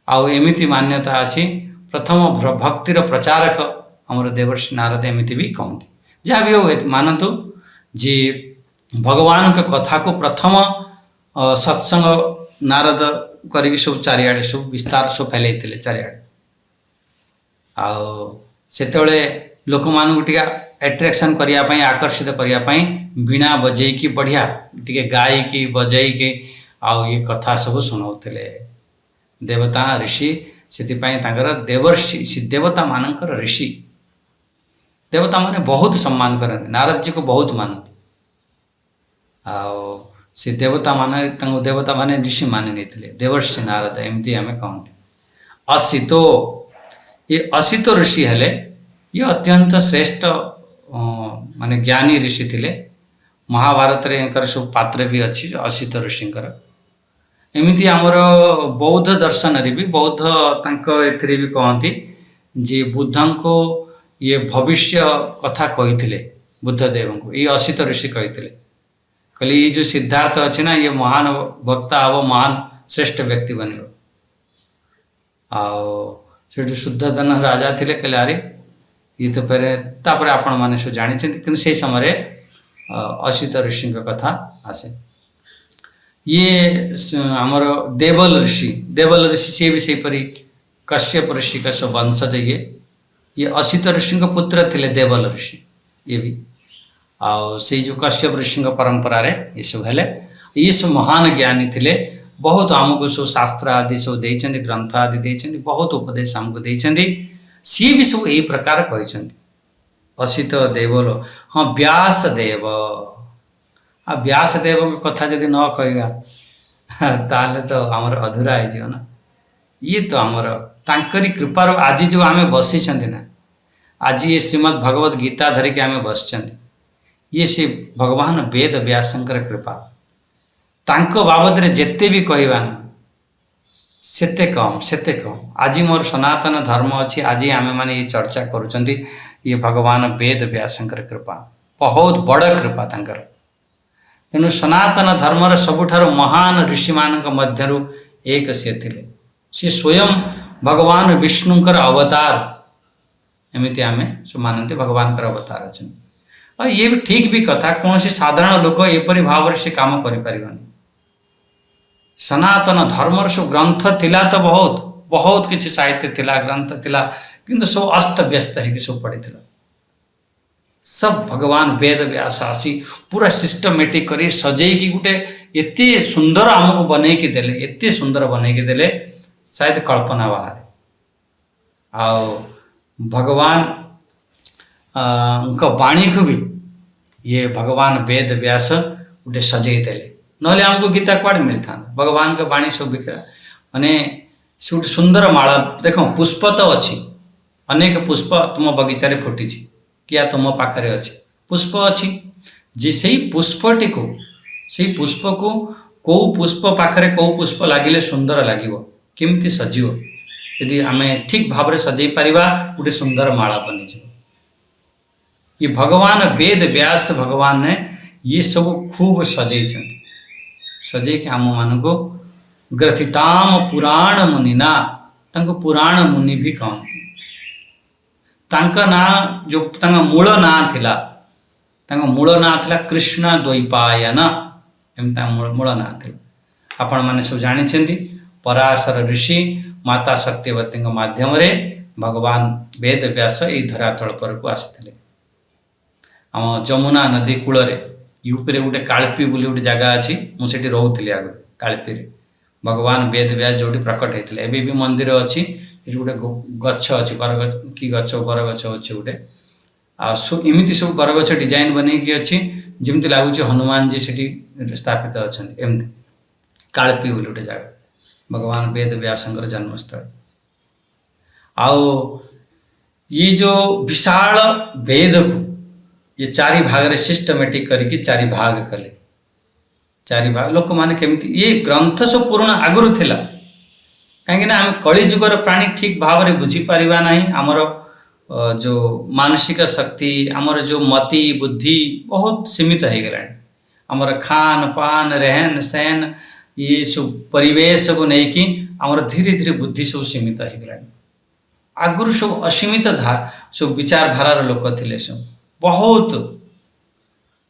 आउ एमिति मान्यता अच्छी प्रथम भक्तिर प्रचारक आमर देवर्षि नारद एमिति भी कहते जहाँ भी हो मानतु जे भगवान का कथा को प्रथम सत्संग नारद करी सब चारिआडे सब विस्तार सब फैलैते चारिआडे आते लोक मान एट्राक्शन करने आकर्षित करने वीणा बजेकी बढ़िया टी गायकी बजेकी आउ ये कथा सब शुणाउले देवता ऋषि से देवर्षि देवता मानकर ऋषि देवता माने बहुत सम्मान करते नारद जी को बहुत मानते से देवता माने देवता माने ऋषि माने नहीं देवर्षि नारद एमती आम कहते। असितो ये असितो ऋषि हेले ये अत्यंत श्रेष्ठ माने ज्ञानी ऋषि थिले। महाभारत रे सब पात्र भी अच्छी असित ऋषिंकर एमती आमर बौद्ध दर्शन रे भी बौद्ध एथिरे भी कहती जे बुद्धं को ये भविष्य कथा कही बुद्धदेव को ये असित ऋषि कही कहले ये जो सिद्धार्थ अच्छे ना ये महान वक्ता हम महान श्रेष्ठ व्यक्ति बन शुद्धधन राजा थे कहले अरे ये तो फिर तापर आपण मैंने सब जानी कि से समय असित ऋषि कथा आसे। ये आमर देवल ऋषि से भी सेपरी कश्यप ऋषि का सब वंशज ये असित ऋषि पुत्र थे देवल ऋषि ये भी से जो कश्यप ऋषि परंपरा रे ये सब है ये सब महान ज्ञानी थे बहुत आमको सब शास्त्र आदि सब देते ग्रंथ आदि देते बहुत उपदेश आमको देते सी भी सब यही प्रकार कहते असित देवल हाँ व्यास देव आ व्यास देव कथा जदि न कहवा ताले तो आमर अधूरा हो ना ये तो आमर तांकरी कृपार आज जो आम बसी ना आज ये श्रीमद् भगवत गीता धरिकी आम बस ये से भगवान वेद व्यासंकर कृपा तांको बाबद रे जेते भी कहवा सेते कम आज मोर सनातन धर्म अच्छी आज आम मैंने ये चर्चा करुँच ये भगवान वेद व्यासंकर कृपा बहुत बड़ कृपा तांकर तेणु सनातन धर्मर सबुठारु महान ऋषि मान मध्यरु एक से स्वयं भगवान विष्णुंकर अवतार एमती आम सब मानते भगवान अवतार अच्छा और ये भी ठीक भी कथा कौन साधारण लोक एपरी भाव से काम करें सनातन धर्मर सब ग्रंथ थिला तो बहुत बहुत किसी साहित्य थिला ग्रंथ थिला किंतु सब अस्त व्यस्त है कि सब पढ़ी सब भगवान वेद व्यास आसी पूरा सिस्टमेटिक कर सजेकी गोटे एत सुंदर आमको बनईकी देले एत सुंदर बनईकी देले शायद कल्पना बाहर आओ भगवान उनका वाणी को भी ये भगवान वेद व्यास गोटे सजई देले नहले आमको गीता कुआड़े मिलता भगवान का वाणी सब बिखरा ମାନେ ସେ ଗୋଟେ ସୁନ୍ଦର ମାଳ। ଦେଖ ପୁଷ୍ପ ତ ଅଛି, ଅନେକ ପୁଷ୍ପ ତୁମ ବଗିଚାରେ ଫୁଟିଛି, କିଆ ତୁମ ପାଖରେ ଅଛି, ପୁଷ୍ପ ଅଛି। ଯେ ସେଇ ପୁଷ୍ପଟିକୁ, ସେଇ ପୁଷ୍ପକୁ କେଉଁ ପୁଷ୍ପ ପାଖରେ କେଉଁ ପୁଷ୍ପ ଲାଗିଲେ ସୁନ୍ଦର ଲାଗିବ, କେମିତି ସଜିବ, ଯଦି ଆମେ ଠିକ୍ ଭାବରେ ସଜେଇ ପାରିବା ଗୋଟେ ସୁନ୍ଦର ମାଳ ବନିଯିବ। ये भगवान वेद व्यास भगवान ने ये सब खूब सजेइछन्। सजेइकि आम मानको ग्रथिताम पुराण मुनिना, तांको पुराण मुनि भी कहते। तांका ना जो तांका मूल ना थिला, तांका मूल ना थिला कृष्ण द्वैपायन, एमता मूल ना थिला। आपण माने सब जानिछन्ति पराशर ऋषि माता सत्यवती माध्यम रे भगवान वेद व्यास ए धरातल पर को आसिथिले। आम जमुना नदी कूल यूपी गोटे कालपी बोली गोटे जगह अच्छी, मुझे रोली आगे कालपी भगवान वेद व्यास जो प्रकट होते। एवं भी मंदिर अच्छी, गोटे गछ अच्छी बरगछ कि गछ बरगछ अच्छे गोटे आमती सब बरगछ डिजाइन बनईकि अच्छी, जमी लगुच हनुमान जी से स्थापित अच्छा। एमती कालपी बोली गोटे जगह भगवान वेद व्यासंकर जन्मस्थल। आओ ये जो विशाल वेद को ये चारि भाग रे सिस्टमेटिक करके चारि भाग कले। चारि भाग लोक माने केमती ये ग्रंथ सब पुराना आगुरु थिला, कहीं ना आम कली जुगर प्राणी ठीक भाव रे बुझी पारिबा नहीं। आमर जो मानसिक शक्ति, आमर जो मति बुद्धि बहुत सीमित हो गला। आमर खान पान रहन सहन ये सब परिवेश को लेकिन आमर धीरे धीरे बुद्धि सब सीमित हो गला। आगुरु सब असीमित सब विचारधारार लोक थिले सब बहुत,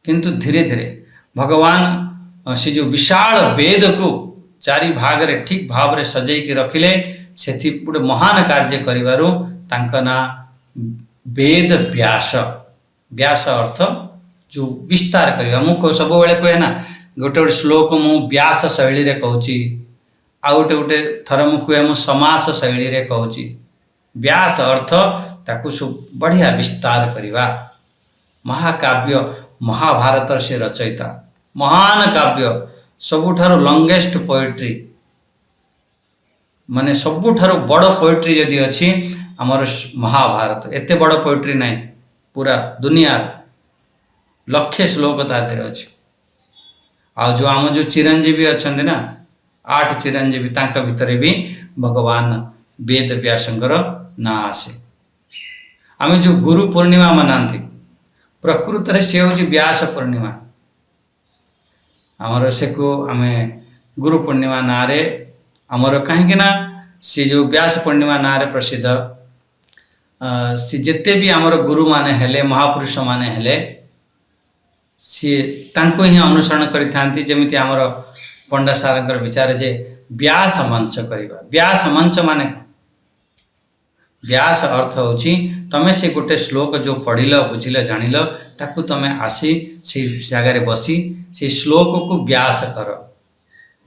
किंतु धीरे धीरे भगवान से जो विशाल वेद को चारि भाग रे ठीक भाव रे सजई के रखिले, सेथि गोटे महान कार्य करिवारु तांका ना वेद व्यास। व्यास अर्थ जो विस्तार करिवा। मु सब बेले कहे ना गोटे गोटे श्लोक मु व्यास शैली रे कहूची, आ गोटे गोटे थर मु कहे मु समास शैली रे कहूची। व्यास अर्थ ताकू सब बढ़िया विस्तार करिवा। महाकाव्य महाभारत से रचयिता महान काव्य, सबुठारु लंगेस्ट पोएट्री माने सबुठारु बड़ पोएट्री जदि अच्छी आमर महाभारत। एते बड़ पोएट्री नहीं, पूरा दुनिया लक्षे श्लोक तादेर अच्छी। आ जो आम जो चिरंजीवी अच्छा ना 8 चिरंजीवी, तांका भितर भी भगवान वेद व्यासंकर ना आसे। आम जो गुरु पूर्णिमा मनाती प्रकृत रे से हूँ व्यास पूर्णिमा। आमर से को आम गुरु पूर्णिमा ना रे आमर कहीं ना सी जो व्यास पूर्णिमा ना रे प्रसिद्ध सी जिते भी आमर गुरु माने हेले महापुरुष माने हेले सी तांको ही अनुसरण करि थांती। जेमिति आमर पंडा सारंकर विचार जे व्यास मंच करिबा। व्यास मंच माने व्यास अर्थ होची तमे से गोटे श्लोक जो पढ़िल बुझिल जानिल ताकू तमे आसी से जगह रे बसी से श्लोक को व्यास कर,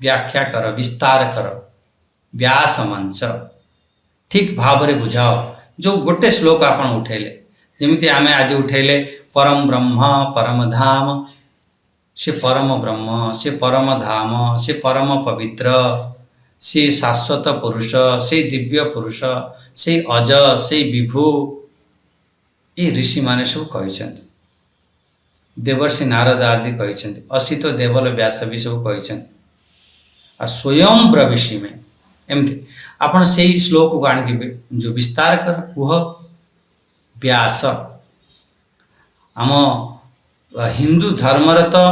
व्याख्या कर, विस्तार कर। व्यास मंच ठीक भाव रे बुझाओ। जो गोटे श्लोक आपण उठेले, जेमिति आमे आज उठेले परम ब्रह्म परम धाम, से परम ब्रह्म से परम धाम से परम पवित्र से शाश्वत पुरुष से दिव्य पुरुष से अज से विभु, ये ऋषि माने सब कही। देवर्षि नारद आदि कही, असित देवल व्यास भी सब कही। आ स्वयं प्रवेशी में एमती आपण से श्लोक को आनिक जो विस्तार कर कुह। व्यास आम हिंदू धर्म तो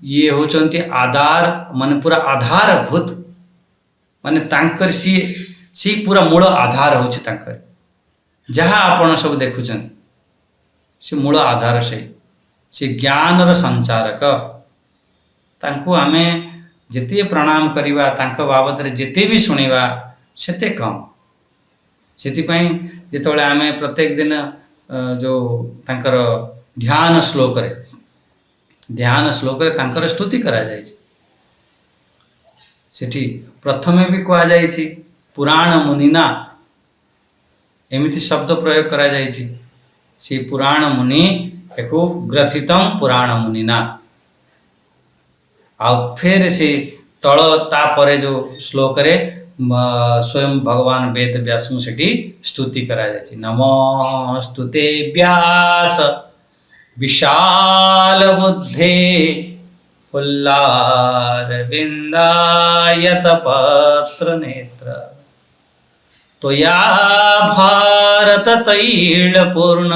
ये होचंती आधार माने पूरा आधारभूत माने तांकर सी पूरा मूल आधार होचे तांकर। जहाँ आपण सब देखुचन से मूल आधार से ज्ञानर संचारक। तांको आमे जेते प्रणाम करिबा, तांको बाबद रे जेते भी सुनिबा सेते कम। सेतिपई जेतोले आमे प्रत्येक दिन जो तांकर ध्यान श्लोक रे तांकर स्तुति करा जाय छै। सेठी प्रथमे भी कहा जाय छै पुराण मुनिना, एमिति शब्द प्रयोग करा जाय छै। से पुराण मुनि एको ग्रथितम पुराण मुनिना। आ फिर से तल तापरे जो श्लोक रे स्वयं भगवान वेद व्यास को सेठी स्तुति करा जाए। नमोस्तुते व्यास विशाल बुद्धे फुल्लारविन्दायत पत्र नेत्र त्वया भारत तैलपूर्ण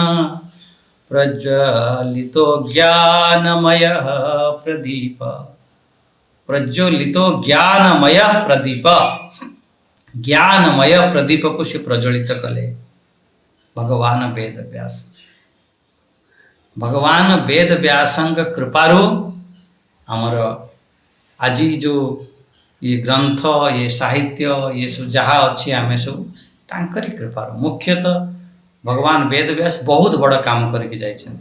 प्रज्वलितो ज्ञानमय प्रदीप। प्रज्वलितो ज्ञानमय प्रदीप, ज्ञानमय प्रदीप को से प्रज्वलित कले भगवान वेद व्यास। भगवान वेद व्यासंग कृपारू आमर आज जो ये ग्रंथ ये साहित्य ये सब जहाँ अच्छी आम सब तांकरी कृपारू। मुख्यतः भगवान वेद व्यास बहुत बड़ काम करके जाइछन,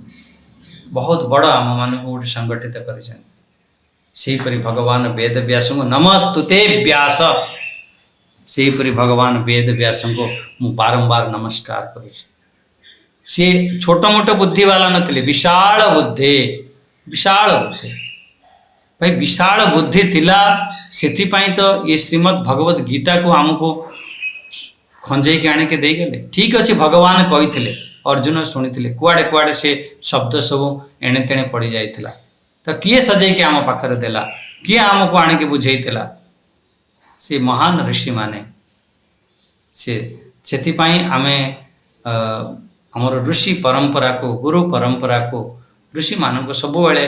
बहुत बड़ आम मान गोटे संगठित करिछन। सेहीपरि भगवान वेद व्यास को नमस्तुते व्यास, सेहीपरि भगवान वेद व्यास को मु बारंबार नमस्कार करुँ। सी छोट मोट बुद्धि वाला नथिले, विशाल बुद्धि, विशाल बुद्धि भाई विशाल बुद्धि थिला। सेथिपाई तो ये श्रीमद् भगवत गीता को आमको खंजे के आने के दे गले। ठीक अच्छे भगवान कही अर्जुन शुणी कुआड़े कुआड़े से शब्द सब एणे तेणे पड़ जाइथिला, तो किए सजे के आम पाखरे देला, किए आमको आने के बुझेइथिला? से महान ऋषि माने। सेथिपाई आमे आमर ऋषि परंपरा को, गुरु परंपरा को, ऋषि मानक सब बेले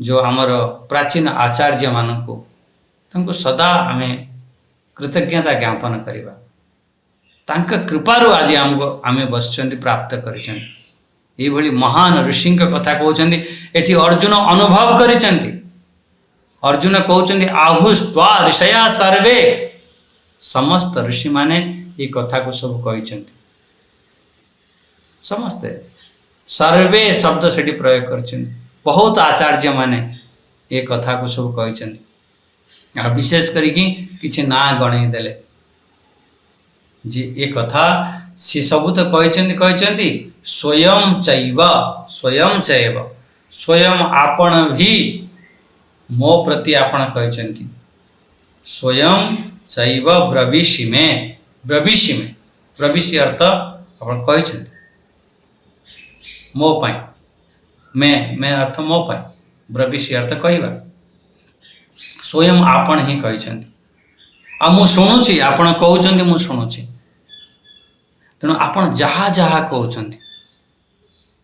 जो आमर प्राचीन आचार्य मानक तांको सदा आमे कृतज्ञता ज्ञापन करिबा। तांका कृपारू आज आमको आमे बसचंदी प्राप्त करिसेंती। ये भली महान ऋषि कथा कहउचंदी एठी अर्जुन अनुभव करिसेंती। अर्जुन कहउचंदी आहुस्त्वा ऋषया सर्वे, समस्त ऋषि माने ये कथा को सब कहिसेंती। समस्ते सर्वे शब्द सेठी प्रयोग करछन। बहुत आचार्य माने ये कथा को सब कहिसेंती। आ विशेष करिकी किछि ना गणई देले जी ये कथा सी सब तो कहिसेंती स्वयं चैव, स्वयं चैव, स्वयं आपण भी मो प्रति आपण कहिसेंती। स्वयं चैव ब्रवीषि में, ब्रवीषि में, ब्रवीषि अर्थ आपण कहिसेंती मो पाई, मैं अर्थ मो पाई, ब्रवीषि अर्थ कहवा। स्वयं आपण ही कहिसेंती। आ मु शुणुची, आपण कहउचंती मु शुणुची। तेणु आपण जहाँ जहाँ कहउचंती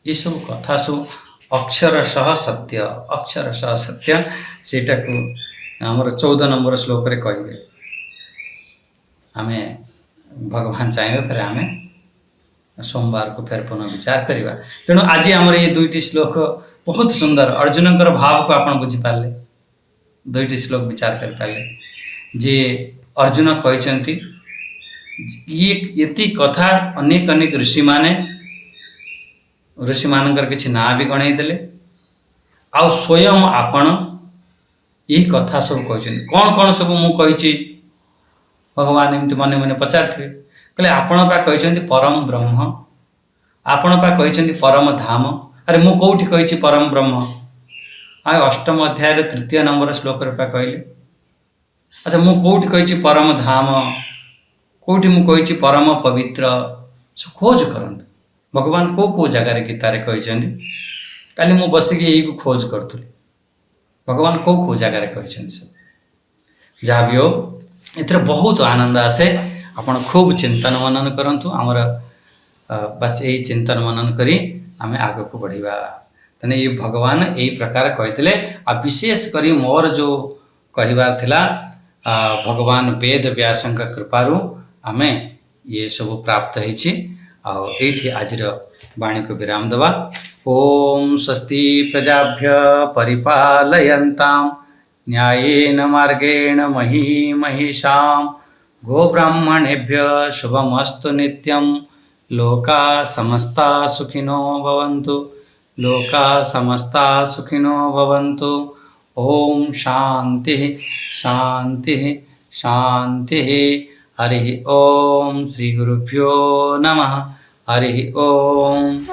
ये सब कथा सब अक्षरशः सत्य, अक्षरशः सत्य। सेटा को हमर 14 नंबर श्लोक रे कहबे। आमे भगवान चाहिए फिर आमे सोमवार को फिर पुनः विचार करिबा। तेणु आज हमर ये दुईटी श्लोक बहुत सुंदर, अर्जुनकर भाव को आपण बुझी पारले। दुईटी श्लोक विचार कर पारले जे अर्जुन कहिसेंती ये यति कथा अनेक अनेक ऋषि माने, ऋषि मानकर किछि ना भी गणई देले। आ स्वयं आपण यही कथा सब कहिसेंती। कौन कौन सब मु कहिछि भगवान एमती मने मने पचारथिबे। कहले आपण पा कहिसेंती परम ब्रह्म, आपण पा कहिसेंती परम धाम। अरे मु कोठी कहिछि परम ब्रह्म? आ 8म अध्याय 3 नंबर श्लोक रे पा कहले। अच्छा मु कोठी कहिछि परम धाम, कोठी मु कहिछि परम पवित्र। सो खोज करंत भगवान को जगह रे गीता रे कहिसेंती। काली मु बसिकी एही को खोज करथुली भगवान को जगह रे कहिसेंती। सब जहाँ भी हो एथरे बहुत आनंद आसे। आपण खूब चिंतन मनन करंतु। आमर बस यही चिंतन मनन करी आमे आगे को बढ़िबा। तने ये भगवान यही प्रकार कहते। आ विशेष करी मोर जो कहिबार थिला भगवान वेद व्यासंक कृपारू आमे ये सब प्राप्त होइछि। आठी आज वाणी को विराम दवा। ओम स्वस्ति प्रजाभ्य परिपालयन्तां न्यायेन मार्गेण मही महिषां गोब्राह्मणेभ्य शुभमस्तु नित्यं। लोका समस्ता सुखिनो भवन्तु, लोका समस्ता सुखिनो भवन्तु। ओम शांति शांति शांति। हरि ओम। श्री गुरुभ्यो नमः। हरि ओम।